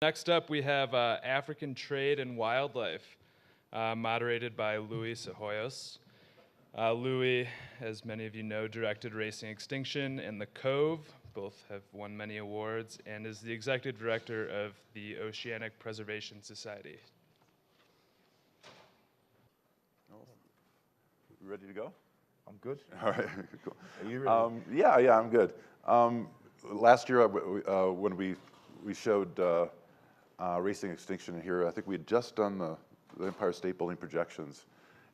Next up, we have African Trade and Wildlife, moderated by Louie Psihoyos. Louie, as many of you know, directed Racing Extinction and The Cove. Both have won many awards, and is the executive director of the Oceanic Preservation Society. Ready to go? I'm good. All right, cool. Are you ready? Yeah, I'm good. Last year, when we showed Racing Extinction here, I think we had just done the Empire State Building projections,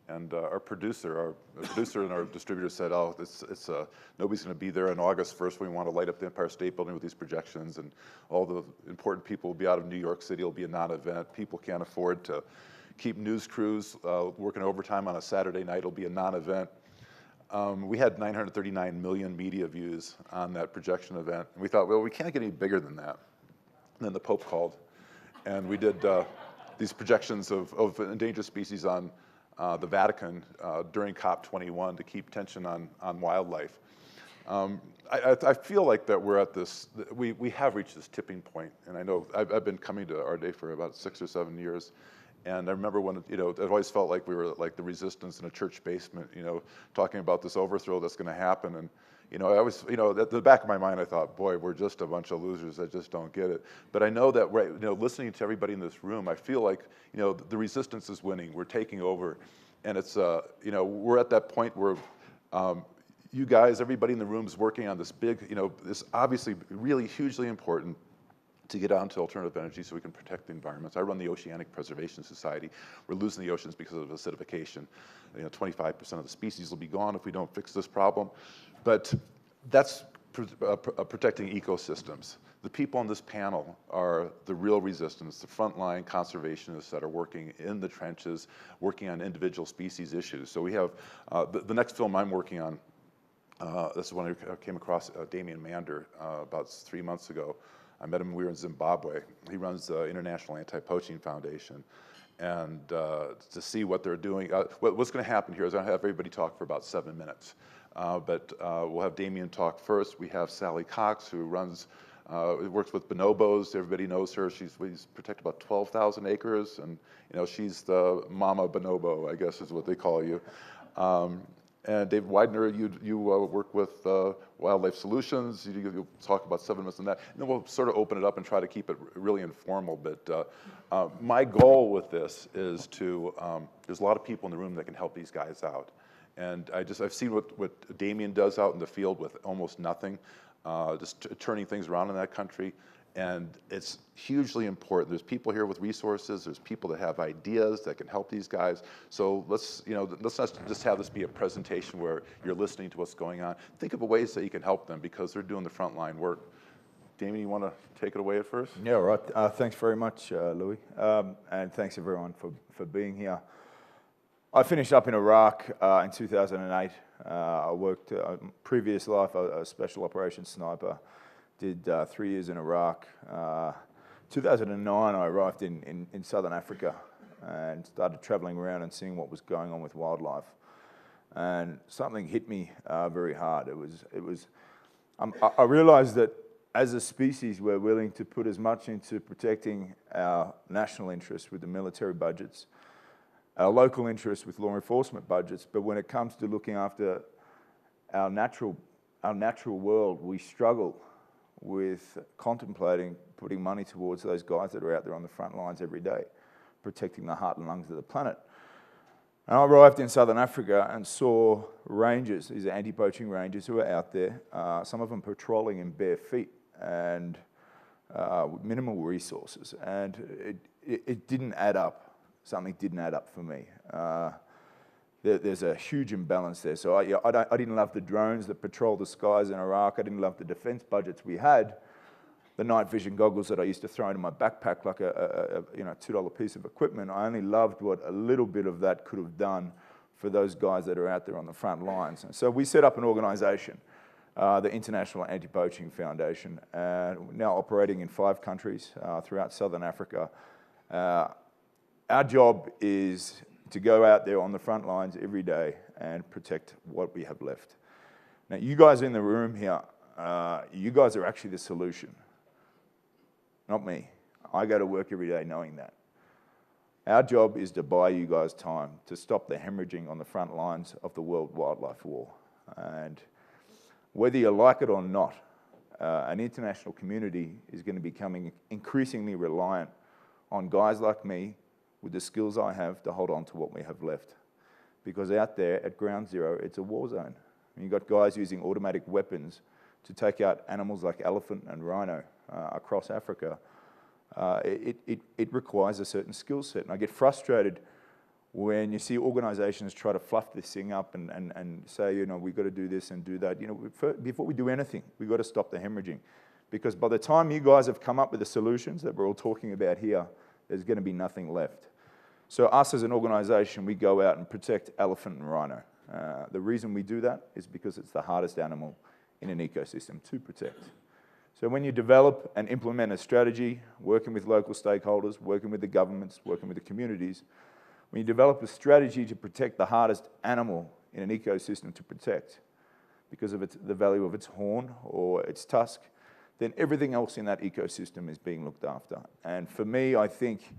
and our producer and our distributor said, "Oh, nobody's going to be there on August 1st. We want to light up the Empire State Building with these projections, and all the important people will be out of New York City. It'll be a non-event. People can't afford to keep news crews working overtime on a Saturday night. It'll be a non-event." We had 939 million media views on that projection event. And we thought, well, we can't get any bigger than that. And then the Pope called, and we did these projections of endangered species on the Vatican during COP21 to keep tension on wildlife. I feel like that we're at this, we have reached this tipping point. And I know I've been coming to AREDAY for about 6 or 7 years. And I remember when, it always felt like we were like the resistance in a church basement, talking about this overthrow that's going to happen. And, I always, at the back of my mind, I thought, boy, we're just a bunch of losers that just don't get it. But I know that, listening to everybody in this room, I feel like, the resistance is winning. We're taking over. And it's, we're at that point where you guys, everybody in the room is working on this big, this obviously really hugely important to get onto alternative energy so we can protect the environments. I run the Oceanic Preservation Society. We're losing the oceans because of acidification. 25% of the species will be gone if we don't fix this problem. But that's protecting ecosystems. The people on this panel are the real resistance, the frontline conservationists that are working in the trenches, working on individual species issues. So we have, the next film I'm working on, this is one I came across, Damien Mander, about 3 months ago. I met him when we were in Zimbabwe. He runs the International Anti-Poaching Foundation. And to see what they're doing, what's going to happen here is I'll have everybody talk for about 7 minutes. But we'll have Damien talk first. We have Sally Coxe, who works with bonobos. Everybody knows her. She's protected about 12,000 acres. And she's the mama bonobo, I guess is what they call you. And Dave Weider, you work with Wildlife Solutions. You'll talk about 7 minutes on that. And then we'll sort of open it up and try to keep it really informal. But my goal with this is there's a lot of people in the room that can help these guys out. And I've seen what Damien does out in the field with almost nothing, just turning things around in that country. And it's hugely important. There's people here with resources. There's people that have ideas that can help these guys. So let's not just have this be a presentation where you're listening to what's going on. Think of ways that you can help them because they're doing the frontline work. Damien, you want to take it away at first? Yeah, right. Thanks very much, Louie. And thanks everyone for being here. I finished up in Iraq in 2008. I worked, previous life, a special operations sniper. Did 3 years in Iraq. 2009, I arrived in Southern Africa and started traveling around and seeing what was going on with wildlife. And something hit me very hard. I realized that as a species, we're willing to put as much into protecting our national interests with the military budgets, our local interests with law enforcement budgets, but when it comes to looking after our natural world, we struggle with contemplating putting money towards those guys that are out there on the front lines every day, protecting the heart and lungs of the planet. And I arrived in Southern Africa and saw rangers, these are anti-poaching rangers who are out there, some of them patrolling in bare feet and with minimal resources. And it didn't add up. Something didn't add up for me. There's a huge imbalance there. So I didn't love the drones that patrol the skies in Iraq. I didn't love the defense budgets we had. The night vision goggles that I used to throw into my backpack like a $2 piece of equipment. I only loved what a little bit of that could have done for those guys that are out there on the front lines. And so we set up an organization, the International Anti-Poaching Foundation, now operating in 5 countries throughout Southern Africa. Our job is to go out there on the front lines every day and protect what we have left. Now, you guys in the room here, you guys are actually the solution, not me. I go to work every day knowing that. Our job is to buy you guys time to stop the hemorrhaging on the front lines of the world wildlife war. And whether you like it or not, an international community is going to be becoming increasingly reliant on guys like me with the skills I have to hold on to what we have left. Because out there at ground zero, it's a war zone. You've got guys using automatic weapons to take out animals like elephant and rhino across Africa. It requires a certain skill set. And I get frustrated when you see organizations try to fluff this thing up and say, you know, we've got to do this and do that. You know, before we do anything, we've got to stop the hemorrhaging. Because by the time you guys have come up with the solutions that we're all talking about here, there's going to be nothing left. So us as an organization, we go out and protect elephant and rhino. The reason we do that is because it's the hardest animal in an ecosystem to protect. So when you develop and implement a strategy, working with local stakeholders, working with the governments, working with the communities, when you develop a strategy to protect the hardest animal in an ecosystem to protect because of the value of its horn or its tusk, then everything else in that ecosystem is being looked after. And for me, I think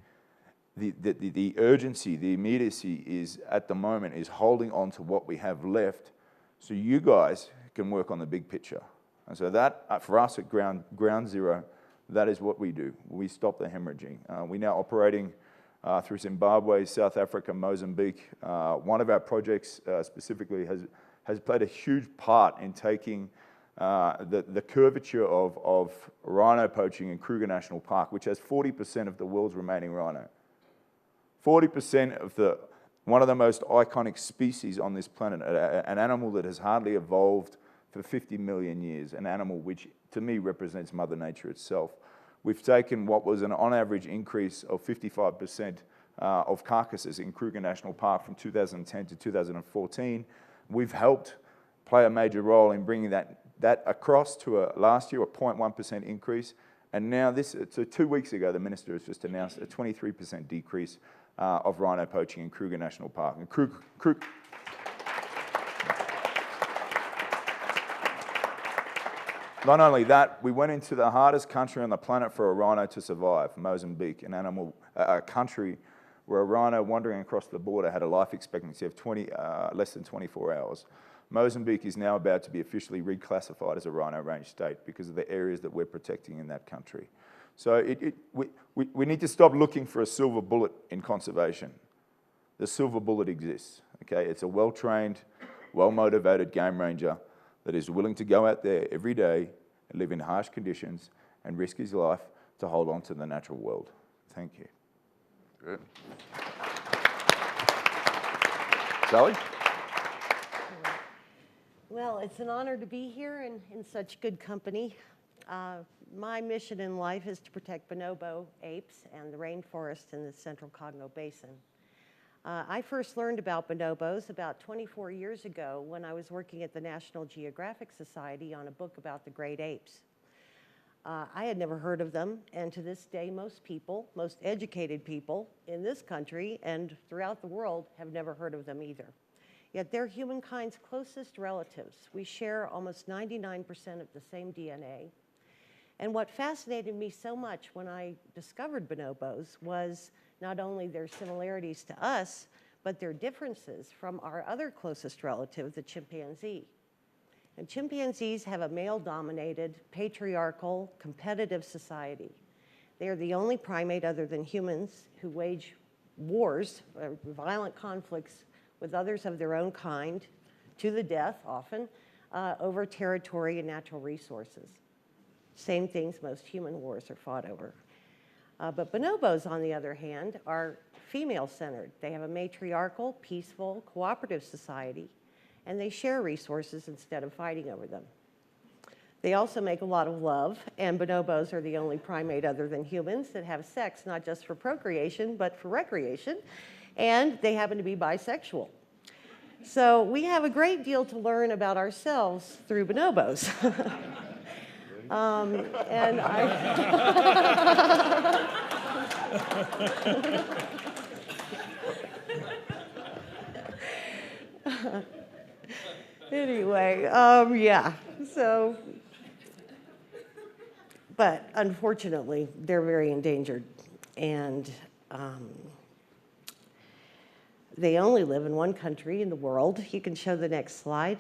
the urgency, the immediacy is, at the moment, is holding on to what we have left so you guys can work on the big picture. And so that, for us at ground zero, that is what we do. We stop the hemorrhaging. We're now operating through Zimbabwe, South Africa, Mozambique. One of our projects specifically has played a huge part in taking the curvature of rhino poaching in Kruger National Park, which has 40% of the world's remaining rhino. 40% of one of the most iconic species on this planet, an animal that has hardly evolved for 50 million years, an animal which, to me, represents Mother Nature itself. We've taken what was an on-average increase of 55% of carcasses in Kruger National Park from 2010 to 2014. We've helped play a major role in bringing that across to last year, a 0.1% increase. And now so 2 weeks ago, the Minister has just announced a 23% decrease of rhino poaching in Kruger National Park. And not only that, we went into the hardest country on the planet for a rhino to survive, Mozambique, a country where a rhino wandering across the border had a life expectancy of less than 24 hours. Mozambique is now about to be officially reclassified as a rhino range state because of the areas that we're protecting in that country. So we need to stop looking for a silver bullet in conservation. The silver bullet exists. Okay, it's a well-trained, well-motivated game ranger that is willing to go out there every day and live in harsh conditions and risk his life to hold on to the natural world. Thank you. Great. Sally? Well, it's an honor to be here in such good company. My mission in life is to protect bonobo apes and the rainforest in the central Congo Basin. I first learned about bonobos about 24 years ago when I was working at the National Geographic Society on a book about the great apes. I had never heard of them, and to this day, most people, most educated people in this country and throughout the world have never heard of them either. Yet they're humankind's closest relatives. We share almost 99% of the same DNA. And what fascinated me so much when I discovered bonobos was not only their similarities to us, but their differences from our other closest relative, the chimpanzee. And chimpanzees have a male-dominated, patriarchal, competitive society. They are the only primate other than humans who wage wars, violent conflicts with others of their own kind, to the death often, over territory and natural resources. Same things most human wars are fought over. But bonobos, on the other hand, are female-centered. They have a matriarchal, peaceful, cooperative society, and they share resources instead of fighting over them. They also make a lot of love, and bonobos are the only primate other than humans that have sex, not just for procreation, but for recreation, and they happen to be bisexual. So we have a great deal to learn about ourselves through bonobos. And anyway, yeah, so, But unfortunately, they're very endangered. And they only live in one country in the world. You can show the next slide,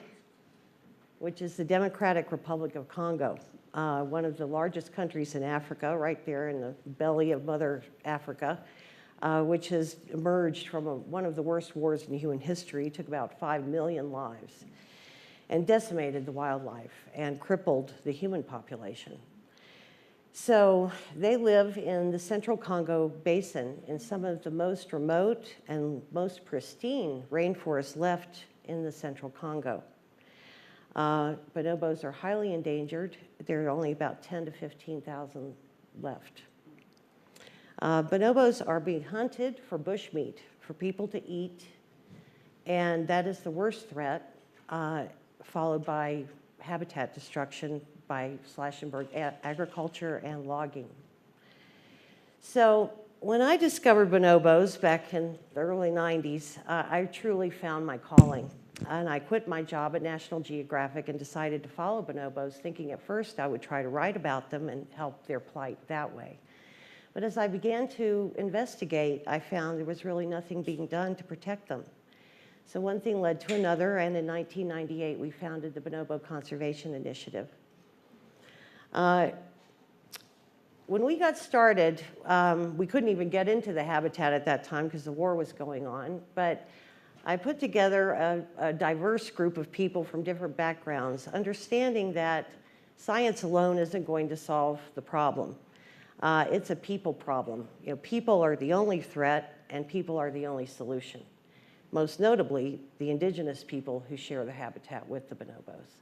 which is the Democratic Republic of Congo, one of the largest countries in Africa, right there in the belly of Mother Africa, which has emerged from one of the worst wars in human history. It took about 5 million lives and decimated the wildlife and crippled the human population. So they live in the Central Congo Basin in some of the most remote and most pristine rainforests left in the Central Congo. Bonobos are highly endangered. There are only about 10 to 15,000 left. Bonobos are being hunted for bushmeat, for people to eat, and that is the worst threat, followed by habitat destruction by slash and burn agriculture and logging. So when I discovered bonobos back in the early 90s, I truly found my calling. And I quit my job at National Geographic and decided to follow bonobos, thinking at first I would try to write about them and help their plight that way. But as I began to investigate, I found there was really nothing being done to protect them. So one thing led to another, and in 1998, we founded the Bonobo Conservation Initiative. When we got started, we couldn't even get into the habitat at that time because the war was going on, but I put together a diverse group of people from different backgrounds, understanding that science alone isn't going to solve the problem. It's a people problem. You know, people are the only threat, and people are the only solution. Most notably, the indigenous people who share the habitat with the bonobos.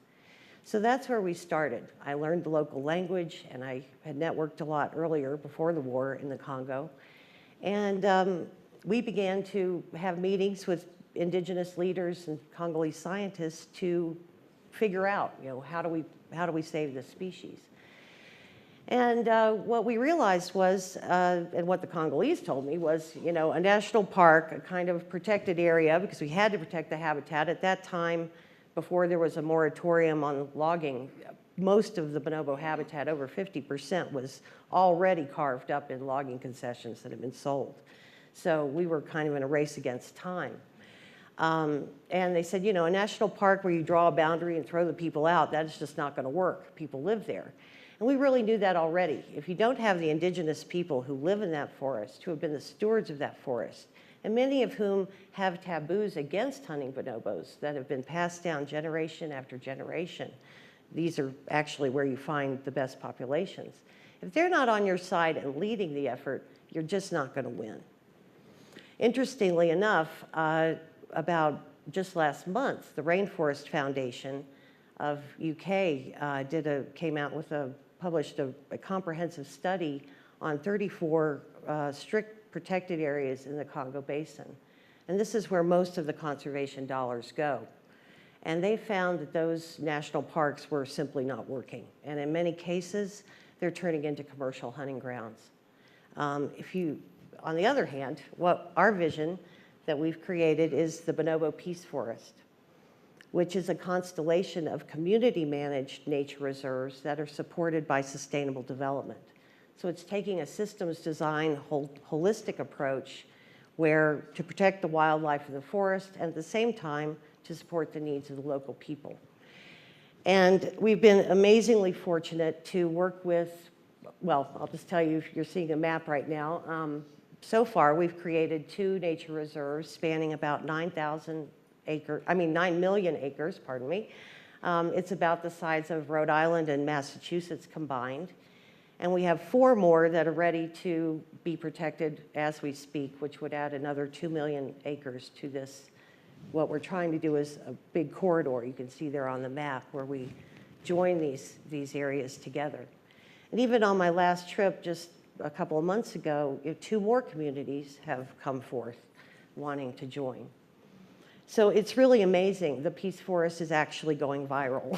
So that's where we started. I learned the local language, and I had networked a lot earlier before the war in the Congo. And we began to have meetings with indigenous leaders and Congolese scientists to figure out, you know, how do we save this species? And what we realized was, and what the Congolese told me was, you know, a national park, a kind of protected area, because we had to protect the habitat. At that time, before there was a moratorium on logging, most of the bonobo habitat, over 50%, was already carved up in logging concessions that had been sold. So we were kind of in a race against time. And they said, you know, a national park where you draw a boundary and throw the people out, that is just not going to work. People live there. And we really knew that already. If you don't have the indigenous people who live in that forest, who have been the stewards of that forest, and many of whom have taboos against hunting bonobos that have been passed down generation after generation, these are actually where you find the best populations. If they're not on your side and leading the effort, you're just not going to win. Interestingly enough, about just last month, the Rainforest Foundation of UK published a comprehensive study on 34 strict protected areas in the Congo Basin. And this is where most of the conservation dollars go. And they found that those national parks were simply not working. And in many cases, they're turning into commercial hunting grounds. On the other hand, what our vision that we've created is the Bonobo Peace Forest, which is a constellation of community-managed nature reserves that are supported by sustainable development. So it's taking a systems design, holistic approach where to protect the wildlife in the forest and at the same time to support the needs of the local people. And we've been amazingly fortunate to work with, well, I'll just tell you, you're seeing a map right now. So far, we've created 2 nature reserves spanning about 9 million acres, pardon me. It's about the size of Rhode Island and Massachusetts combined. And we have 4 more that are ready to be protected as we speak, which would add another 2 million acres to this. What we're trying to do is a big corridor, you can see there on the map, where we join these areas together. And even on my last trip, just a couple of months ago, 2 more communities have come forth wanting to join. So it's really amazing. The Peace Forest is actually going viral.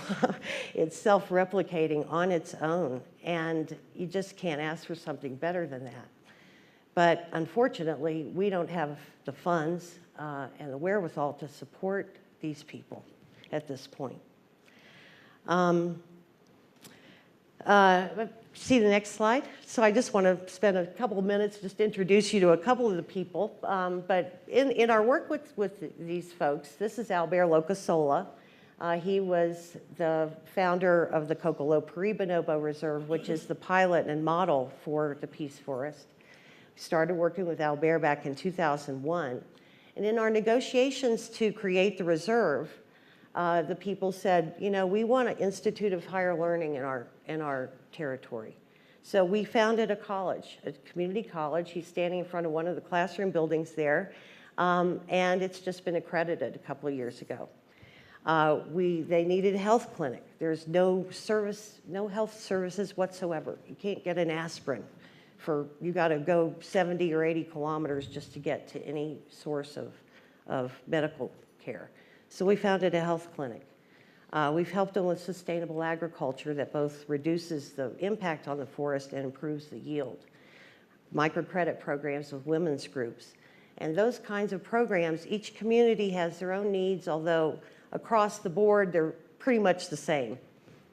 It's self-replicating on its own, and you just can't ask for something better than that. But unfortunately, we don't have the funds and the wherewithal to support these people at this point. See the next slide? So I just want to spend a couple of minutes just to introduce you to a couple of the people. But in our work with these folks, this is Albert Locasola. He was the founder of the Coxe Bonobo Reserve, which is the pilot and model for the Peace Forest. We started working with Albert back in 2001. And in our negotiations to create the reserve, the people said, you know, we want an institute of higher learning in our territory. So we founded a college, a community college. He's standing in front of one of the classroom buildings there, and it's just been accredited a couple of years ago. They needed a health clinic. There's no health services whatsoever. You can't get an aspirin you got to go 70 or 80 kilometers just to get to any source of medical care. So we founded a health clinic. We've helped them with sustainable agriculture that both reduces the impact on the forest and improves the yield. Microcredit programs with women's groups. And those kinds of programs, each community has their own needs, although across the board, they're pretty much the same,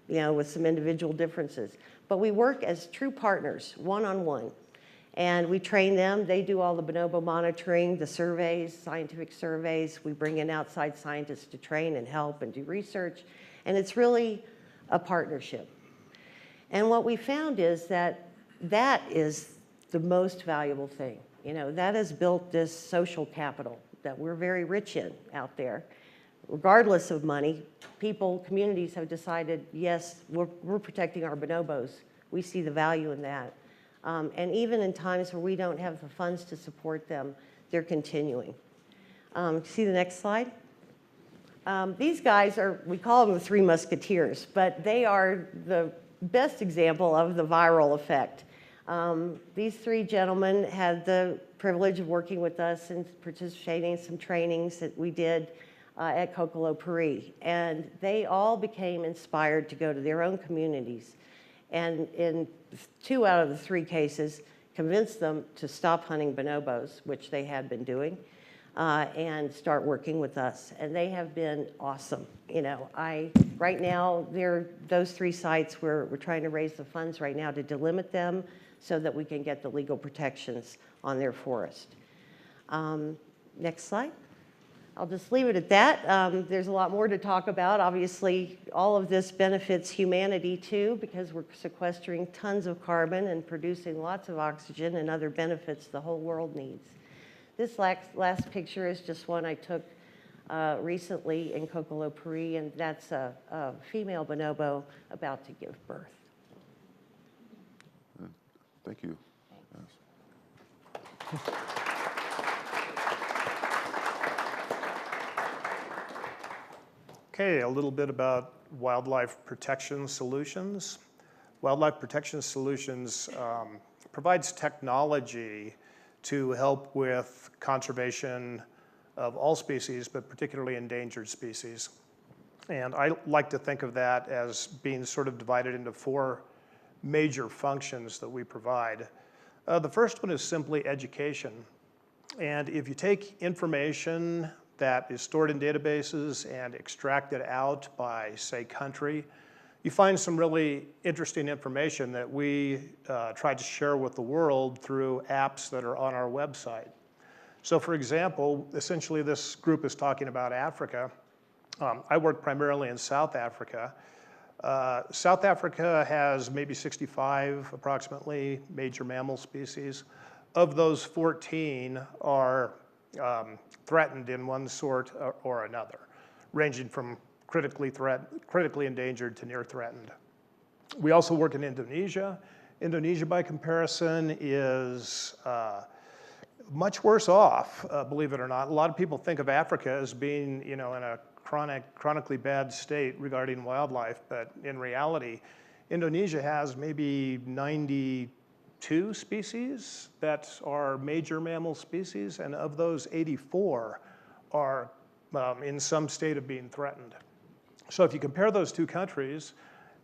you know, with some individual differences. But we work as true partners, one-on-one. And we train them. They do all the bonobo monitoring, the surveys, scientific surveys. We bring in outside scientists to train and help and do research. And it's really a partnership. And what we found is that is the most valuable thing. You know, that has built this social capital that we're very rich in out there. Regardless of money, communities have decided, yes, we're protecting our bonobos. We see the value in that. And even in times where we don't have the funds to support them, they're continuing. See the next slide? These guys we call them the Three Musketeers, but they are the best example of the viral effect. These three gentlemen had the privilege of working with us and participating in some trainings that we did at Coxe. And they all became inspired to go to their own communities. And in 2 out of the 3 cases, convinced them to stop hunting bonobos, which they had been doing, and start working with us. And they have been awesome. You know, right now, those 3 sites, we're trying to raise the funds right now to delimit them so that we can get the legal protections on their forest. Next slide. I'll just leave it at that. There's a lot more to talk about. Obviously, all of this benefits humanity too, because we're sequestering tons of carbon and producing lots of oxygen and other benefits the whole world needs. This last picture is just one I took recently in Coxe, and that's a female bonobo about to give birth. Thank you. Yes. Okay, a little bit about wildlife protection solutions. Wildlife protection solutions provides technology to help with conservation of all species, but particularly endangered species. And I like to think of that as being sort of divided into 4 major functions that we provide. The first one is simply education. And if you take information that is stored in databases and extracted out by, say, country, you find some really interesting information that we try to share with the world through apps that are on our website. So for example, essentially this group is talking about Africa. I work primarily in South Africa. South Africa has maybe 65 approximately major mammal species. Of those, 14 are threatened in one sort or another, ranging from critically endangered to near threatened. We also work in Indonesia. Indonesia, by comparison, is much worse off, believe it or not. A lot of people think of Africa as being, you know, in a chronically bad state regarding wildlife, but in reality, Indonesia has maybe 92 species that are major mammal species, and of those, 84 are in some state of being threatened. So if you compare those 2 countries,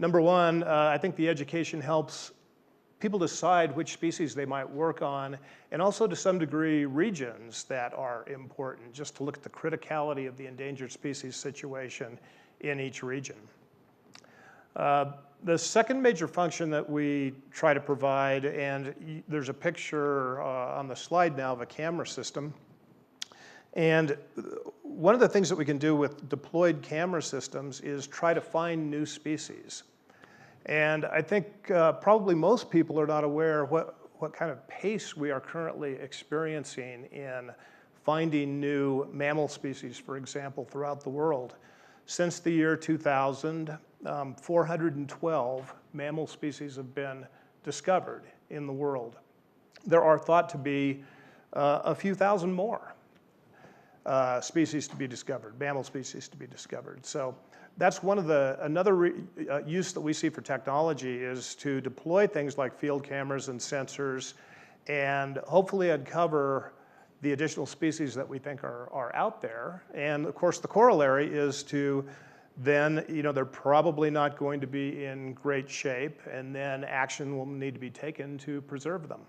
number one, I think the education helps people decide which species they might work on, and also to some degree regions that are important, just to look at the criticality of the endangered species situation in each region. The second major function that we try to provide, and there's a picture on the slide now of a camera system. And one of the things that we can do with deployed camera systems is try to find new species. And I think probably most people are not aware what kind of pace we are currently experiencing in finding new mammal species, for example, throughout the world. Since the year 2000, 412 mammal species have been discovered in the world. There are thought to be a few thousand more species to be discovered, mammal species to be discovered. So that's one of another use that we see for technology is to deploy things like field cameras and sensors and hopefully uncover the additional species that we think are out there. And of course the corollary is to then, they're probably not going to be in great shape, and then action will need to be taken to preserve them.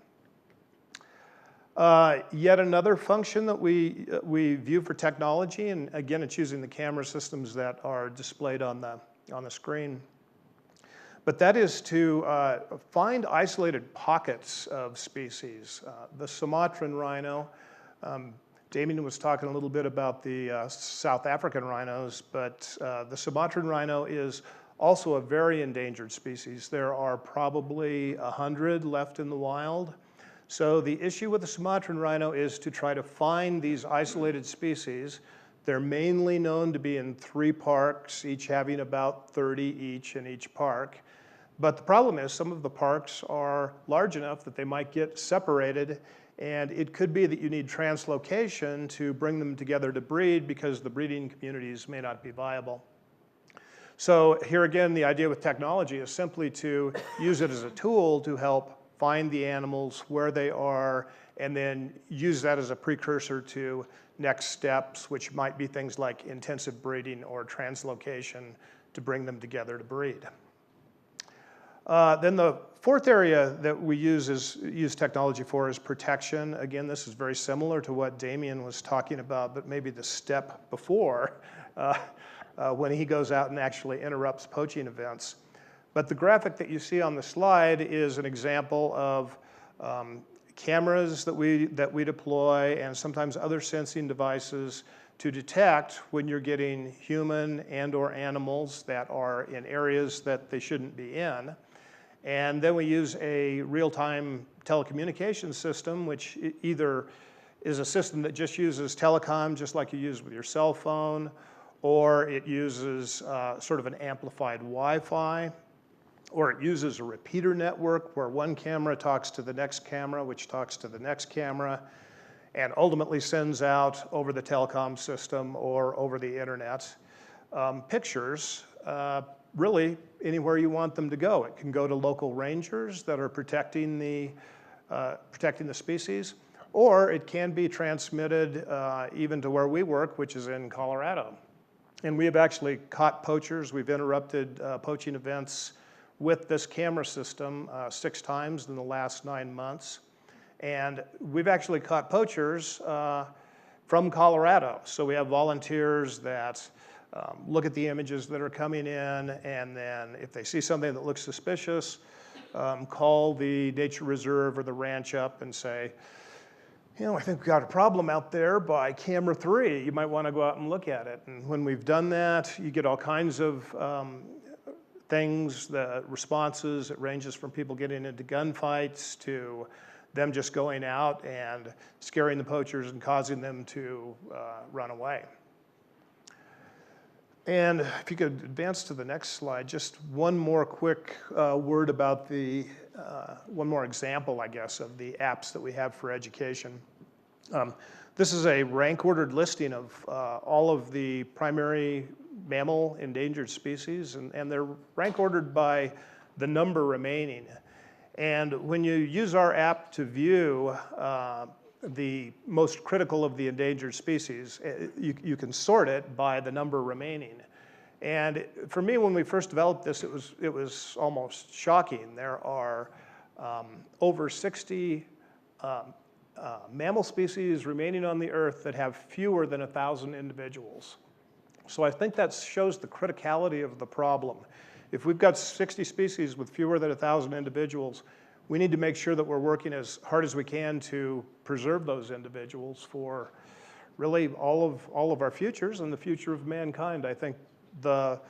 Yet another function that we view for technology, and again, it's using the camera systems that are displayed on the screen, but that is to find isolated pockets of species. The Sumatran rhino, Damien was talking a little bit about the South African rhinos, but the Sumatran rhino is also a very endangered species. There are probably 100 left in the wild. So the issue with the Sumatran rhino is to try to find these isolated species. They're mainly known to be in 3 parks, each having about 30 each in each park. But the problem is some of the parks are large enough that they might get separated, and it could be that you need translocation to bring them together to breed because the breeding communities may not be viable. So here again, the idea with technology is simply to use it as a tool to help find the animals where they are, and then use that as a precursor to next steps, which might be things like intensive breeding or translocation to bring them together to breed. Then the fourth area that we use technology for is protection. Again, this is very similar to what Damien was talking about, but maybe the step before when he goes out and actually interrupts poaching events. But the graphic that you see on the slide is an example of cameras that we deploy and sometimes other sensing devices to detect when you're getting human and or animals that are in areas that they shouldn't be in. And then we use a real-time telecommunications system, which either is a system that just uses telecom, just like you use with your cell phone, or it uses sort of an amplified Wi-Fi, or it uses a repeater network where one camera talks to the next camera, which talks to the next camera, and ultimately sends out over the telecom system or over the internet pictures really anywhere you want them to go. It can go to local rangers that are protecting the species, or it can be transmitted even to where we work, which is in Colorado. And we have actually caught poachers. We've interrupted poaching events with this camera system 6 times in the last 9 months. And we've actually caught poachers from Colorado. So we have volunteers that look at the images that are coming in, and then if they see something that looks suspicious, call the nature reserve or the ranch up and say, I think we've got a problem out there by camera 3. You might want to go out and look at it. And when we've done that, you get all kinds of things, the responses. It ranges from people getting into gunfights to them just going out and scaring the poachers and causing them to run away. And if you could advance to the next slide, just one more quick word about one more example, I guess, of the apps that we have for education. This is a rank-ordered listing of all of the primary mammal endangered species, and they're rank-ordered by the number remaining. And when you use our app to view the most critical of the endangered species, you can sort it by the number remaining. And for me, when we first developed this, it was almost shocking. There are over 60 mammal species remaining on the earth that have fewer than 1,000 individuals. So I think that shows the criticality of the problem. if we've got 60 species with fewer than 1,000 individuals, we need to make sure that we're working as hard as we can to preserve those individuals for really all of our futures and the future of mankind. I think the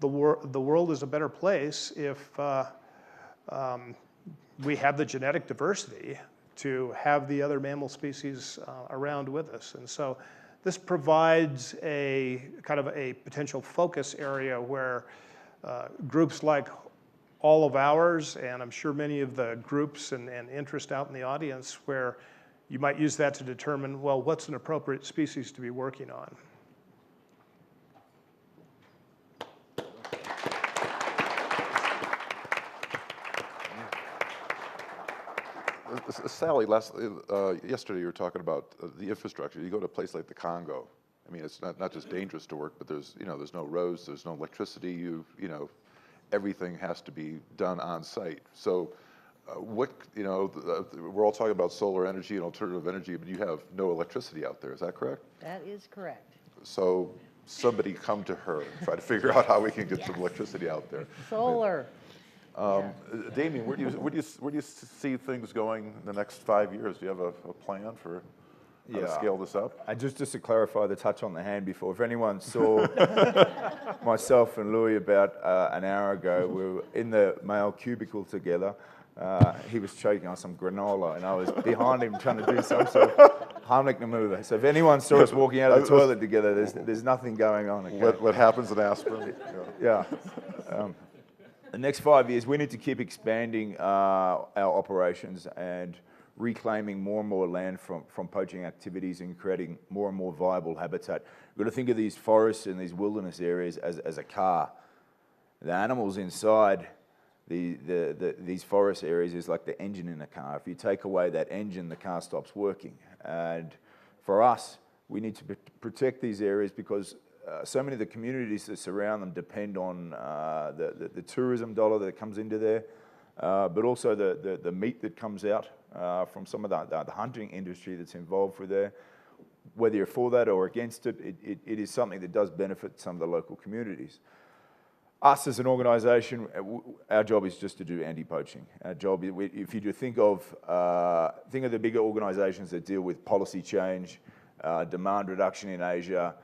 world is a better place if we have the genetic diversity to have the other mammal species around with us. And so this provides a kind of a potential focus area where groups like all of ours, and I'm sure many of the groups and interest out in the audience, where you might use that to determine, well, what's an appropriate species to be working on. Sally, yesterday you were talking about the infrastructure. You go to a place like the Congo. I mean, it's not just dangerous to work, but there's no roads, there's no electricity. Everything has to be done on site. So, we're all talking about solar energy and alternative energy, but you have no electricity out there. Is that correct? That is correct. So somebody come to her, try to figure out how we can get some electricity out there. Solar. Damien, where do you see things going in the next 5 years? Do you have a plan for how to scale this up? Just to clarify the touch on the hand before, if anyone saw myself and Louie about an hour ago, we were in the male cubicle together. He was choking on some granola, and I was behind him trying to do some sort of Heimlich maneuver. So if anyone saw us walking out of the toilet together, there's nothing going on. Okay? What happens in Aspen? Yeah. The next 5 years, we need to keep expanding our operations and reclaiming more and more land from poaching activities and creating more and more viable habitat. We've got to think of these forests and these wilderness areas as a car. The animals inside these forest areas is like the engine in a car. If you take away that engine, the car stops working. And for us, we need to protect these areas because so many of the communities that surround them depend on the tourism dollar that comes into there, but also the meat that comes out from some of the hunting industry that's involved with there. Whether you're for that or against it, it is something that does benefit some of the local communities. Us as an organisation, our job is just to do anti-poaching. Our job, if you think of the bigger organisations that deal with policy change, demand reduction in Asia,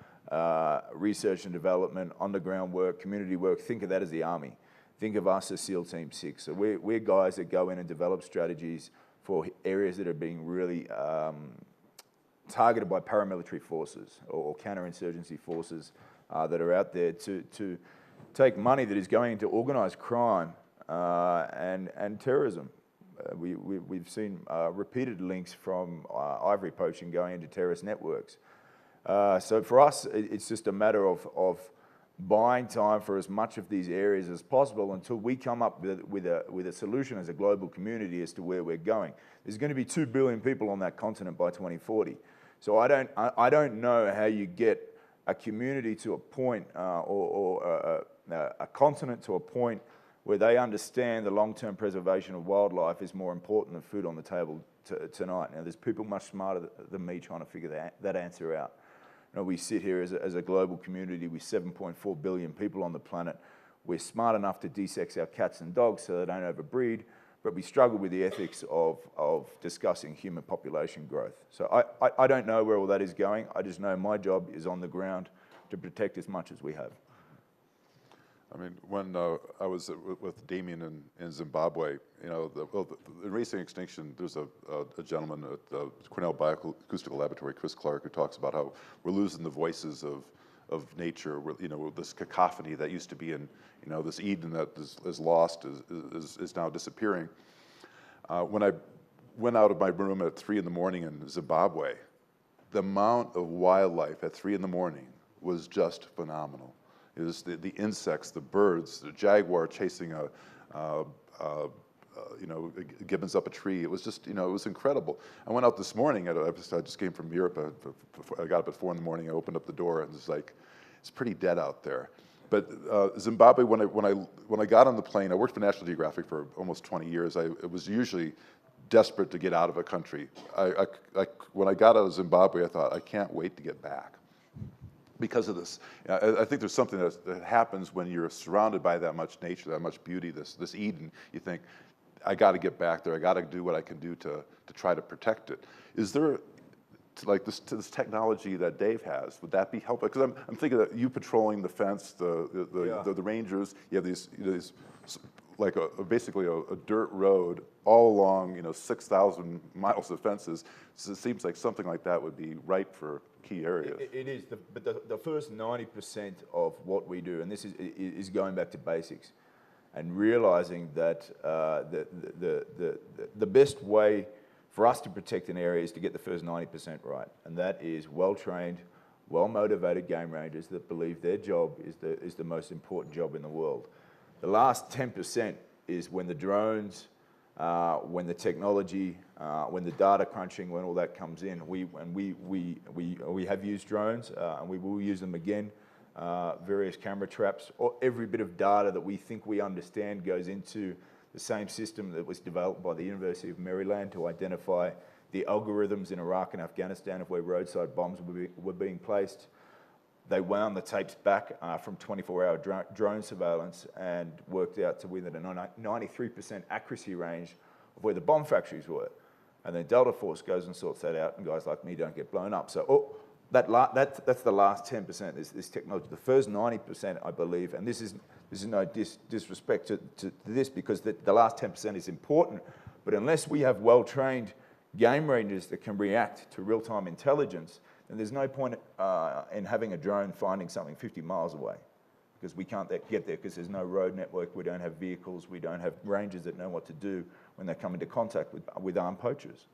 research and development, underground work, community work, think of that as the army. Think of us as SEAL Team 6. So we're guys that go in and develop strategies for areas that are being really targeted by paramilitary forces or counterinsurgency forces that are out there to take money that is going into organised crime and terrorism. We've seen repeated links from ivory poaching going into terrorist networks. So for us, it's just a matter of buying time for as much of these areas as possible until we come up with a solution as a global community as to where we're going. There's going to be 2 billion people on that continent by 2040. So I don't know how you get a community to a point or a continent to a point where they understand the long-term preservation of wildlife is more important than food on the table tonight. Now, there's people much smarter than me trying to figure that answer out. We sit here as a global community with 7.4 billion people on the planet. We're smart enough to desex our cats and dogs so they don't overbreed, but we struggle with the ethics of discussing human population growth. So I don't know where all that is going. I just know my job is on the ground to protect as much as we have. I mean, when I was with Damien in Zimbabwe, in racing extinction, there's a gentleman at the Cornell Bioacoustical Laboratory, Chris Clark, who talks about how we're losing the voices of nature. This cacophony that used to be in, this Eden that is lost is now disappearing. When I went out of my room at 3 in the morning in Zimbabwe, the amount of wildlife at 3 in the morning was just phenomenal. It was the insects, the birds, the jaguar chasing gibbons up a tree. It was just, it was incredible. I went out this morning. I just came from Europe. I got up at 4 in the morning. I opened up the door, and it's pretty dead out there. But Zimbabwe, when I got on the plane, I worked for National Geographic for almost 20 years. I was usually desperate to get out of a country. When I got out of Zimbabwe, I thought, I can't wait to get back. because of this. I think there's something that happens when you're surrounded by that much nature, that much beauty, this Eden. You think, I got to get back there. I got to do what I can do to try to protect it. Is there, like this technology that Dave has, would that be helpful? Because I'm thinking that you patrolling the fence, the rangers, you have these like basically a dirt road all along 6,000 miles of fences. So it seems like something like that would be right for key areas. It is, but the first 90% of what we do, and this is going back to basics, and realizing that the best way for us to protect an area is to get the first 90% right, and that is well-trained, well-motivated game rangers that believe their job is the most important job in the world. The last 10% is when the drones, when the technology, when the data crunching, when all that comes in. We have used drones, and we will use them again. Various camera traps, or every bit of data that we think we understand goes into the same system that was developed by the University of Maryland to identify the algorithms in Iraq and Afghanistan of where roadside bombs were being placed. They wound the tapes back from 24-hour drone surveillance and worked out to within a 93% accuracy range of where the bomb factories were. And then Delta Force goes and sorts that out, and guys like me don't get blown up. So that's the last 10%, this technology. The first 90%, I believe, and this is no disrespect to this, because the last 10% is important, but unless we have well-trained game rangers that can react to real-time intelligence, then there's no point in having a drone finding something 50 miles away, because we can't get there because there's no road network, we don't have vehicles, we don't have rangers that know what to do when they come into contact with armed poachers.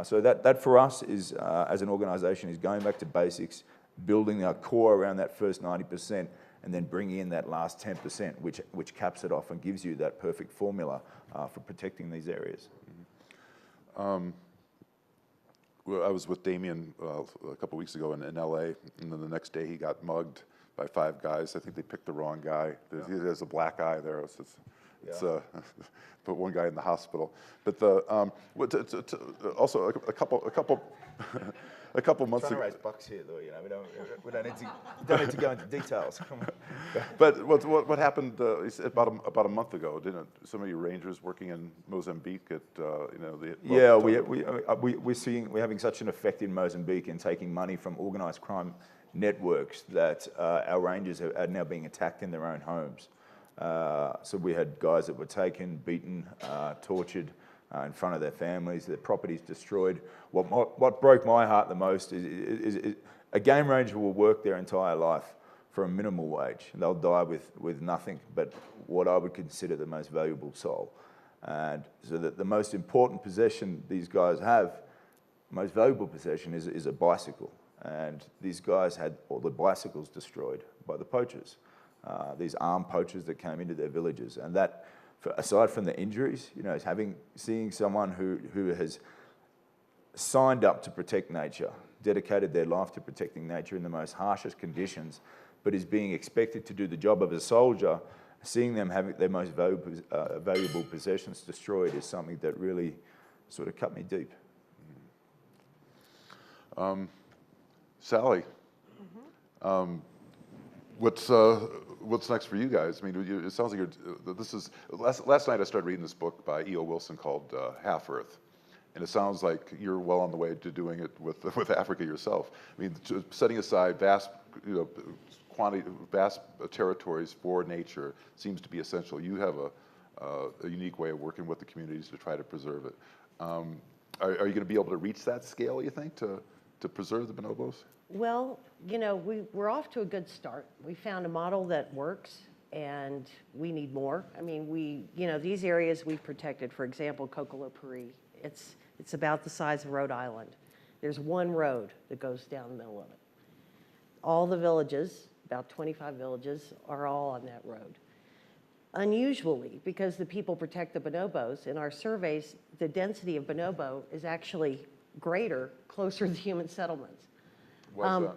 So that for us is, as an organisation, is going back to basics, building our core around that first 90%, and then bringing in that last 10%, which caps it off and gives you that perfect formula for protecting these areas. Well, I was with Damien a couple weeks ago in LA, and then the next day he got mugged by 5 guys. I think they picked the wrong guy. He has a black eye there. It's put one guy in the hospital. But also a couple a couple months ago. Trying to raise bucks here, though. We don't need to go into details. Come on. But what happened about a month ago? Didn't some of your rangers working in Mozambique at we're having such an effect in Mozambique in taking money from organised crime networks that our rangers are now being attacked in their own homes. So we had guys that were taken, beaten, tortured in front of their families, their properties destroyed. What broke my heart the most is a game ranger will work their entire life for a minimal wage. They'll die with nothing but what I would consider the most valuable soul. And so that the most important possession these guys have, most valuable possession, is a bicycle. And these guys had all the bicycles destroyed by the poachers. These armed poachers that came into their villages, and that, aside from the injuries, seeing someone who has signed up to protect nature, dedicated their life to protecting nature in the most harshest conditions, but is being expected to do the job of a soldier, seeing them having their most valuable possessions destroyed is something that really sort of cut me deep. Sally, what's next for you guys? I mean, it sounds like this is, last night I started reading this book by E.O. Wilson called Half Earth, and it sounds like you're well on the way to doing it with Africa yourself. I mean, setting aside vast territories for nature seems to be essential. You have a unique way of working with the communities to try to preserve it. Are you going to be able to reach that scale, you think, to preserve the bonobos? Well, we're off to a good start. We found a model that works, and we need more. I mean, these areas we've protected, for example, Coquilopuri, it's about the size of Rhode Island. There's one road that goes down the middle of it. All the villages, about 25 villages, are all on that road. Unusually, because the people protect the bonobos, in our surveys, the density of bonobo is actually greater closer to human settlements. Why's that?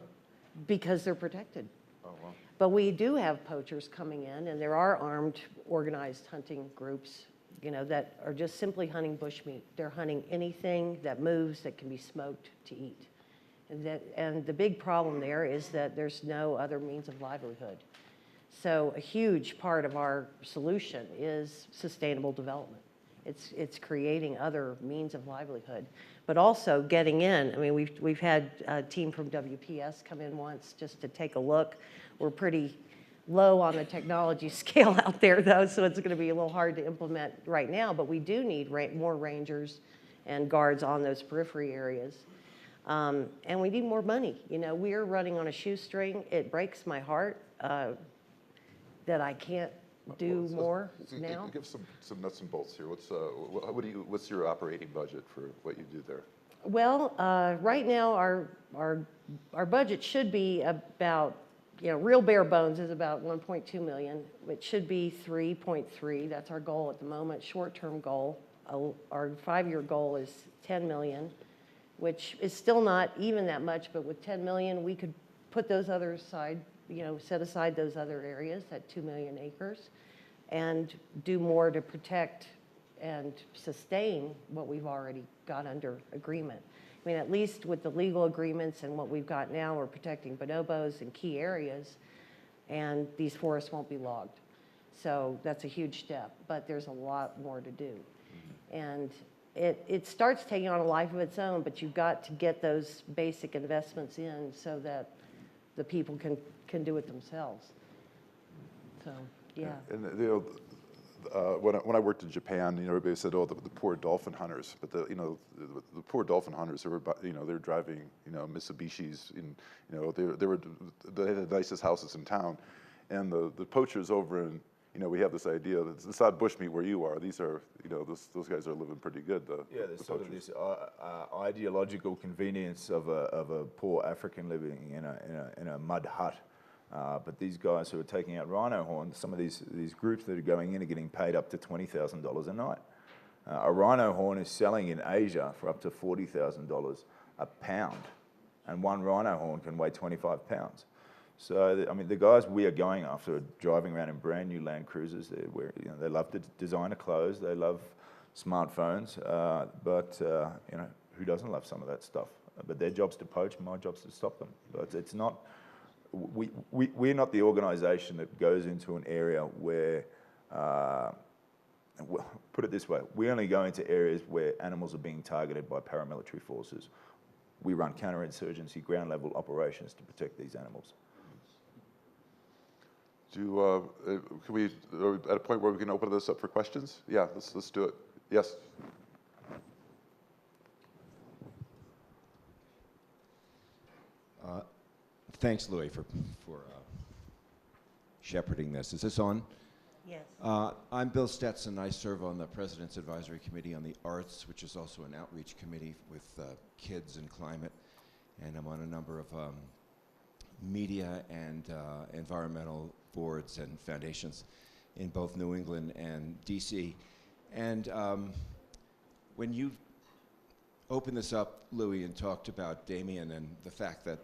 Because they're protected. Oh, wow. But we do have poachers coming in, and there are armed, organized hunting groups, that are just simply hunting bushmeat. They're hunting anything that moves that can be smoked to eat. And the big problem there is that there's no other means of livelihood. So a huge part of our solution is sustainable development. It's creating other means of livelihood, but also getting in. I mean, we've had a team from WPS come in once just to take a look. We're pretty low on the technology scale out there, though, so it's going to be a little hard to implement right now, but we do need more rangers and guards on those periphery areas. And we need more money. You know, we're running on a shoestring. It breaks my heart that I can't do more now. Give some nuts and bolts here. What's your operating budget for what you do there? Well, right now our budget should be about, you know, real bare bones is about 1.2 million. It should be 3.3. That's our goal at the moment. Short-term goal. Our 5-year goal is 10 million, which is still not even that much. But with 10 million, we could put those other aside. You know, set aside those other areas, that 2 million acres, and do more to protect and sustain what we've already got under agreement. I mean, at least with the legal agreements and what we've got now, we're protecting bonobos in key areas, and these forests won't be logged. So that's a huge step, but there's a lot more to do. And it starts taking on a life of its own, but you've got to get those basic investments in so that the people can do it themselves. So, yeah. And you know, when I worked in Japan, you know, everybody said, "Oh, the poor dolphin hunters." But the poor dolphin hunters, they're driving, you know, Mitsubishis, and you know, they had the nicest houses in town, and the poachers over in, you know, we have this idea that it's not bushmeat where you are. These are, you know, those guys are living pretty good. There's sort of this ideological convenience of a poor African living in a mud hut. But these guys who are taking out rhino horns, some of these groups that are going in are getting paid up to $20,000 a night. A rhino horn is selling in Asia for up to $40,000 a pound, and one rhino horn can weigh 25 pounds. So, I mean, the guys we are going after are driving around in brand new Land Cruisers. They love designer clothes, they love smartphones, but you know, who doesn't love some of that stuff? But their job's to poach, my job's to stop them. But it's not. We're not the organisation that goes into an area where, well, put it this way, we only go into areas where animals are being targeted by paramilitary forces. We run counterinsurgency, ground level operations to protect these animals. Are we at a point where we can open this up for questions? Yeah, let's do it. Yes. Thanks, Louie, for shepherding this. Is this on? Yes. I'm Bill Stetson. I serve on the President's Advisory Committee on the Arts, which is also an outreach committee with kids and climate. And I'm on a number of media and environmental boards and foundations in both New England and DC. And when you opened this up, Louie, and talked about Damien and the fact that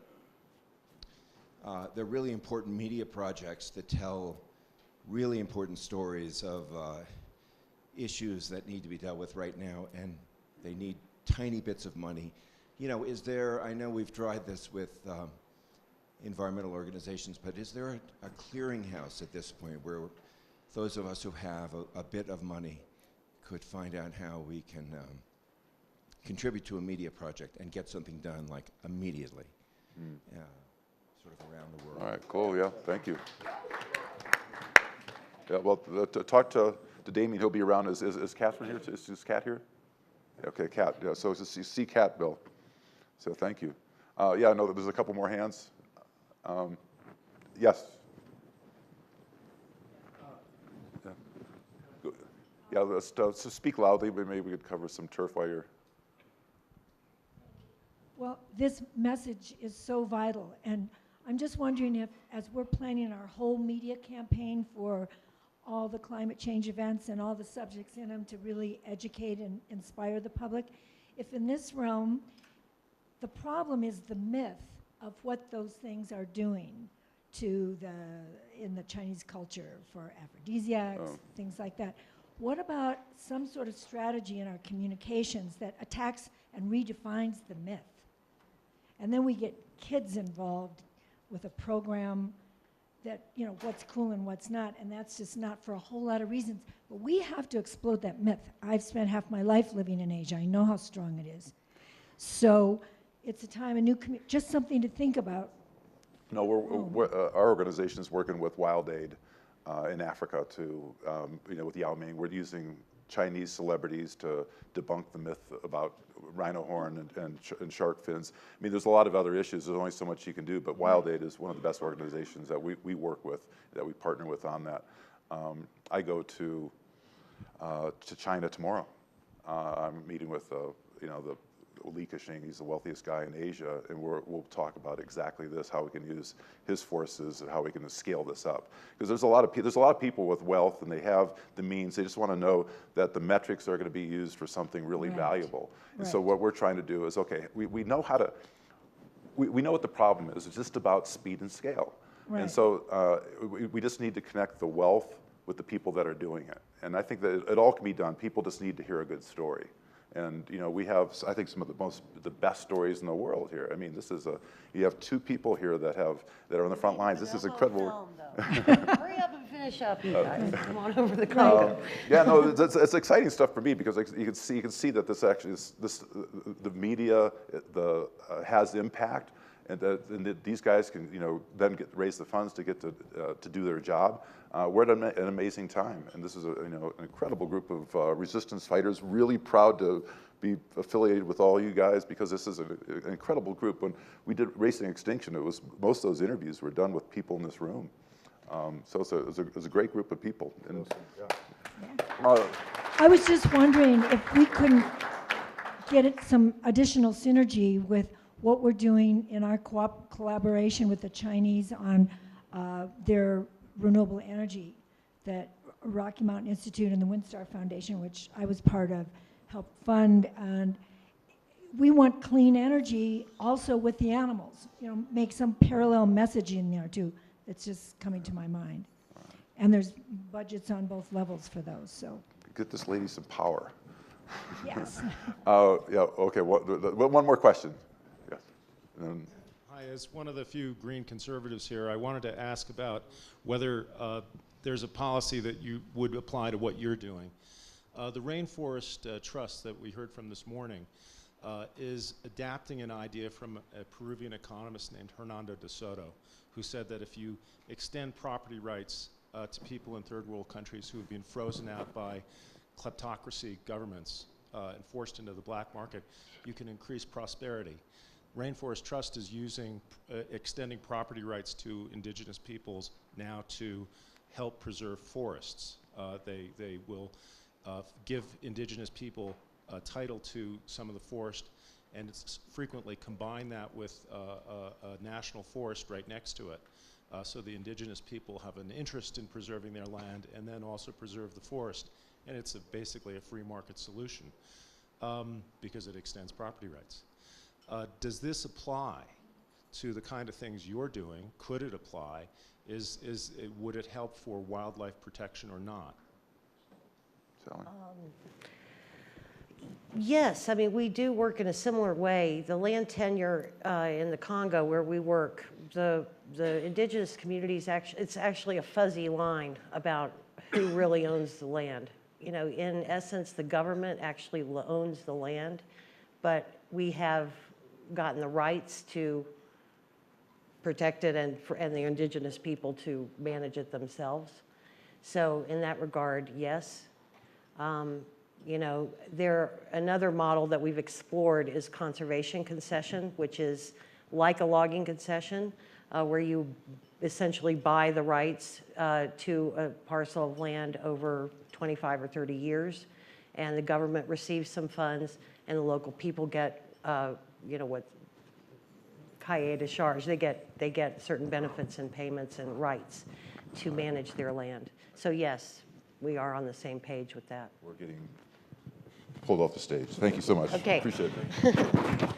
they're really important media projects that tell really important stories of issues that need to be dealt with right now, and they need tiny bits of money. You know, I know we've tried this with environmental organizations, but is there a clearinghouse at this point where those of us who have a bit of money could find out how we can contribute to a media project and get something done, like, immediately? Sort of around the world. All right, cool, yeah, thank you. Yeah, well, talk to Damien, he'll be around. Is Catherine here? Is Cat here? Okay, Cat, yeah, so see Cat, Bill. So thank you. Yeah, no, there's a couple more hands. Yes. Yeah, let's speak loudly, but maybe we could cover some turf while you're. Well, this message is so vital, and I'm just wondering if, as we're planning our whole media campaign for all the climate change events and all the subjects in them to really educate and inspire the public, if in this realm, the problem is the myth of what those things are doing in the Chinese culture for aphrodisiacs, things like that. What about some sort of strategy in our communications that attacks and redefines the myth? And then we get kids involved with a program that, you know, what's cool and what's not, and that's just not for a whole lot of reasons. But we have to explode that myth. I've spent half my life living in Asia. I know how strong it is. So it's a time, a new just something to think about. No, our organization is working with Wild Aid in Africa to, you know, with Yao Ming. We're using Chinese celebrities to debunk the myth about rhino horn and shark fins. I mean, there's a lot of other issues. There's only so much you can do, but Wild Aid is one of the best organizations that we work with, that we partner with on that. I go to China tomorrow. I'm meeting with, you know, the Li Keqiang. He's the wealthiest guy in Asia, and we'll talk about exactly this, how we can use his forces and how we can scale this up. Because there's a lot of people with wealth, and they have the means. They just want to know that the metrics are going to be used for something really valuable. And so what we're trying to do is, okay, we know how to, we know what the problem is. It's just about speed and scale. Right. And so we just need to connect the wealth with the people that are doing it. And I think that it all can be done. People just need to hear a good story. And you know, we have, I think, some of the best stories in the world here. I mean, this is you have two people here that are on the front lines. This is incredible. Hurry up and finish up, you guys. Come on over the Congo. Yeah, no, it's exciting stuff for me, because you can see that this actually is the media has impact, and that these guys can, you know, then raise the funds to get to do their job. We're at an amazing time, and this is an incredible group of resistance fighters. Really proud to be affiliated with all you guys, because this is an incredible group. When we did Racing Extinction, most of those interviews were done with people in this room. So it's a great group of people. And, I was just wondering if we couldn't get some additional synergy with what we're doing in our collaboration with the Chinese on their renewable energy, that Rocky Mountain Institute and the Windstar Foundation, which I was part of, helped fund. And we want clean energy also with the animals, you know, make some parallel messaging there too. That's just coming to my mind. And there's budgets on both levels for those, so. get this lady some power. Yes. Yeah, okay, one more question. Yes. Hi, as one of the few green conservatives here, I wanted to ask about whether there's a policy that you would apply to what you're doing. The Rainforest Trust that we heard from this morning is adapting an idea from a Peruvian economist named Hernando de Soto, who said that if you extend property rights to people in third world countries who have been frozen out by kleptocracy governments and forced into the black market, you can increase prosperity. Rainforest Trust is using extending property rights to indigenous peoples now to help preserve forests. They will give indigenous people a title to some of the forest, and it's frequently combine that with a national forest right next to it. So the indigenous people have an interest in preserving their land and then also preserve the forest. And it's basically a free market solution because it extends property rights. Does this apply to the kind of things you're doing? Could it apply? Would it help for wildlife protection or not? Yes, I mean, we do work in a similar way. The land tenure in the Congo where we work, the indigenous communities, it's actually a fuzzy line about who really owns the land. You know, in essence, the government actually owns the land, but we have gotten the rights to protect it and the indigenous people to manage it themselves. So in that regard, yes. You know, another model that we've explored is conservation concession, which is like a logging concession, where you essentially buy the rights to a parcel of land over 25 or 30 years, and the government receives some funds, and the local people get, you know, what cahier de charge. They get certain benefits and payments and rights to manage their land. So yes, we are on the same page with that. We're getting pulled off the stage. Thank you so much. Okay. Appreciate it.